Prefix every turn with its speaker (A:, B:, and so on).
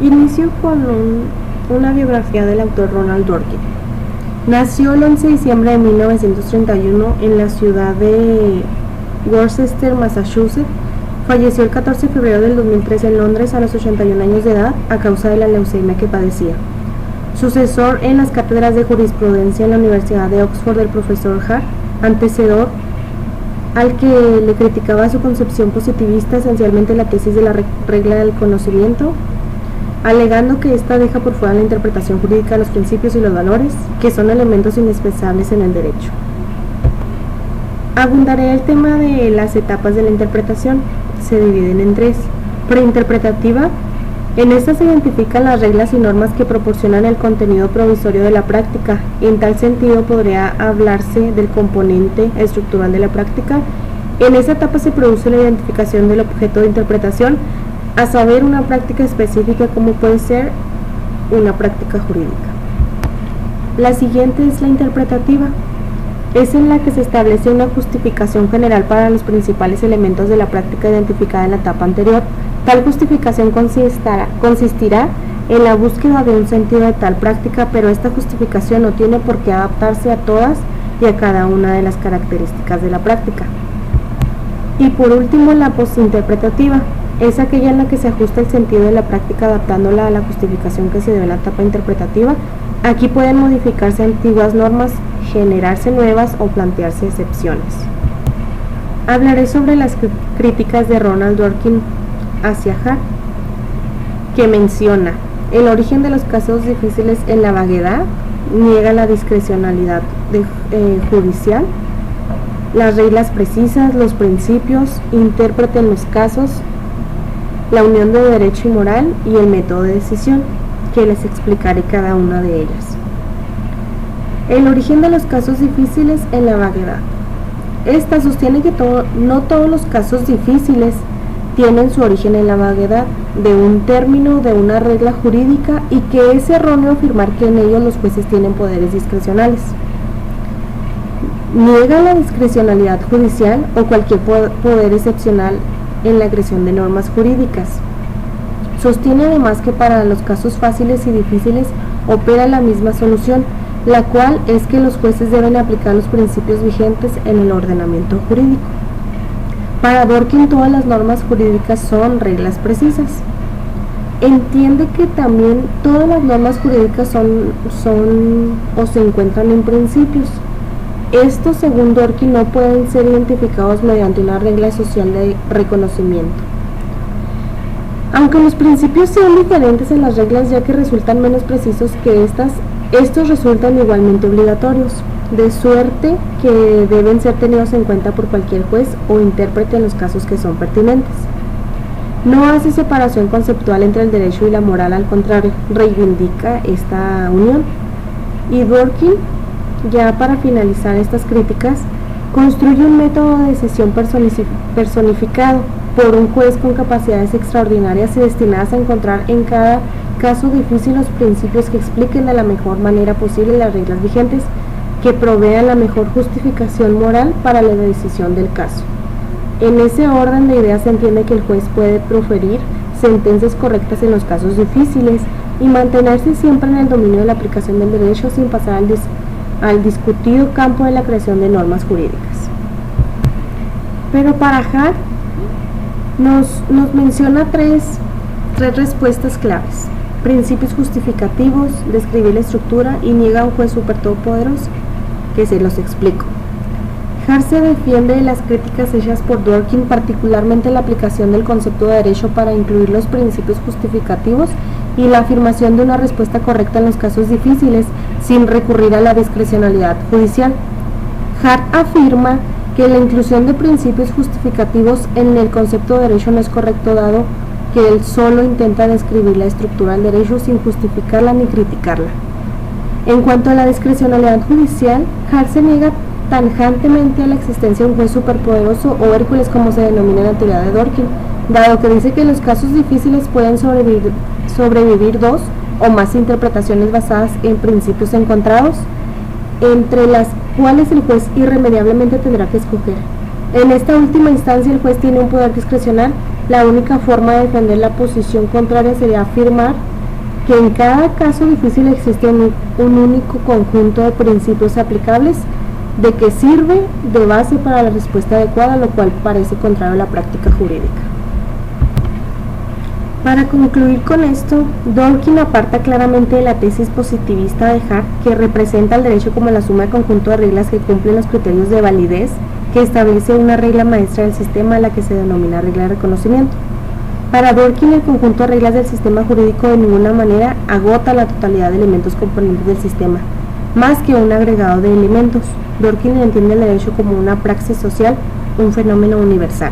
A: Inicio con una biografía del autor Ronald Dworkin. Nació el 11 de diciembre de 1931 en la ciudad de Worcester, Massachusetts. Falleció el 14 de febrero del 2003 en Londres a los 81 años de edad a causa de la leucemia que padecía. Sucesor en las cátedras de jurisprudencia en la Universidad de Oxford del profesor Hart, antecedor al que le criticaba su concepción positivista, esencialmente la tesis de la regla del conocimiento, alegando que ésta deja por fuera la interpretación jurídica de los principios y los valores, que son elementos indispensables en el derecho. Abundaré el tema de las etapas de la interpretación. Se dividen en tres. Preinterpretativa. En esta se identifican las reglas y normas que proporcionan el contenido provisorio de la práctica. En tal sentido podría hablarse del componente estructural de la práctica. En esa etapa se produce la identificación del objeto de interpretación, a saber, una práctica específica como puede ser una práctica jurídica. La siguiente es la interpretativa. Es en la que se establece una justificación general para los principales elementos de la práctica identificada en la etapa anterior. Tal justificación consistirá en la búsqueda de un sentido de tal práctica, pero esta justificación no tiene por qué adaptarse a todas y a cada una de las características de la práctica. Y por último, la postinterpretativa. Es aquella en la que se ajusta el sentido de la práctica adaptándola a la justificación que se dio en la etapa interpretativa. Aquí pueden modificarse antiguas normas, generarse nuevas o plantearse excepciones. Hablaré sobre las críticas de Ronald Dworkin hacia Hart, que menciona el origen de los casos difíciles en la vaguedad, niega la discrecionalidad judicial, las reglas precisas, los principios, interpreten los casos, la unión de derecho y moral y el método de decisión, que les explicaré cada una de ellas. El origen de los casos difíciles en la vaguedad. Esta sostiene que no todos los casos difíciles tienen su origen en la vaguedad de un término, de una regla jurídica, y que es erróneo afirmar que en ellos los jueces tienen poderes discrecionales. Niega la discrecionalidad judicial o cualquier poder excepcional en la creación de normas jurídicas. Sostiene además que para los casos fáciles y difíciles opera la misma solución, la cual es que los jueces deben aplicar los principios vigentes en el ordenamiento jurídico. Para Dworkin todas las normas jurídicas son reglas precisas. Entiende que también todas las normas jurídicas son o se encuentran en principios. Estos, según Dworkin, no pueden ser identificados mediante una regla social de reconocimiento. Aunque los principios sean diferentes en las reglas, ya que resultan menos precisos que estas, estos resultan igualmente obligatorios, de suerte que deben ser tenidos en cuenta por cualquier juez o intérprete en los casos que son pertinentes. No hace separación conceptual entre el derecho y la moral, al contrario, reivindica esta unión. Y Dworkin, ya para finalizar estas críticas, construye un método de decisión personificado por un juez con capacidades extraordinarias y destinadas a encontrar en cada caso difícil los principios que expliquen de la mejor manera posible las reglas vigentes, que provean la mejor justificación moral para la decisión del caso. En ese orden de ideas se entiende que el juez puede proferir sentencias correctas en los casos difíciles y mantenerse siempre en el dominio de la aplicación del derecho sin pasar al discutido campo de la creación de normas jurídicas. Pero para Hart nos menciona tres respuestas claves: principios justificativos, describir la estructura y niega a un juez super todopoderoso, que se los explico. Hart se defiende de las críticas hechas por Dworkin, particularmente la aplicación del concepto de derecho para incluir los principios justificativos y la afirmación de una respuesta correcta en los casos difíciles sin recurrir a la discrecionalidad judicial. Hart afirma que la inclusión de principios justificativos en el concepto de derecho no es correcto, dado que él solo intenta describir la estructura del derecho sin justificarla ni criticarla. En cuanto a la discrecionalidad judicial, Hart se niega tajantemente a la existencia de un juez superpoderoso o Hércules, como se denomina en la teoría de Dworkin, dado que dice que los casos difíciles pueden sobrevivir dos o más interpretaciones basadas en principios encontrados, entre las cuales el juez irremediablemente tendrá que escoger. En esta última instancia, el juez tiene un poder discrecional La única forma de defender la posición contraria sería afirmar que en cada caso difícil existe un único conjunto de principios aplicables de que sirve de base para la respuesta adecuada, lo cual parece contrario a la práctica jurídica. Para concluir con esto, Dworkin aparta claramente de la tesis positivista de Hart, que representa el derecho como la suma de conjunto de reglas que cumplen los criterios de validez, que establece una regla maestra del sistema, a la que se denomina regla de reconocimiento. Para Dworkin, el conjunto de reglas del sistema jurídico de ninguna manera agota la totalidad de elementos componentes del sistema, más que un agregado de elementos. Dworkin entiende el derecho como una praxis social, un fenómeno universal.